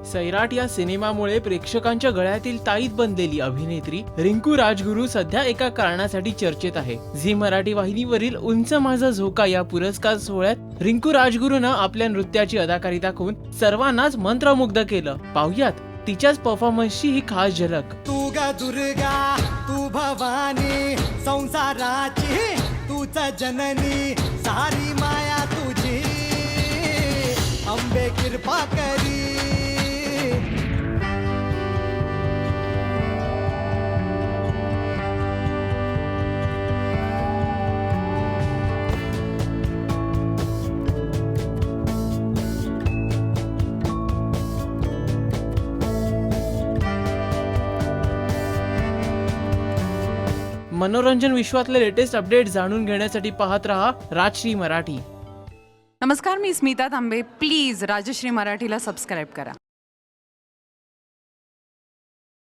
सैराट या सिनेमामुळे प्रेक्षकांच्या गळ्यातील ताईत बनलेली अभिनेत्री रिंकू राजगुरू सध्या एका कारणासाठी चर्चेत आहे। झी मराठी वाहिनीवरील उंच माझा झोका या पुरस्कार सोहळ्यात रिंकू राजगुरूनं आपल्या नृत्याची अदाकारी दाखवून सर्वांनाच मंत्रमुग्ध केलं। पाहुयात तिच्याच परफॉर्मन्सची ही खास झलक। तू ग दुर्गा, तू भवानी, संसाराची तूच जननी, सारी माया तुझी, अंबे कृपा करी। मनोरंजन विश्वातले लेटेस्ट अपडेट जाणून घेण्यासाठी पाहत रहा राजश्री मराठी। नमस्कार, मी स्मिता तांबे। प्लीज राजश्री मराठीला सबस्क्राईब करा।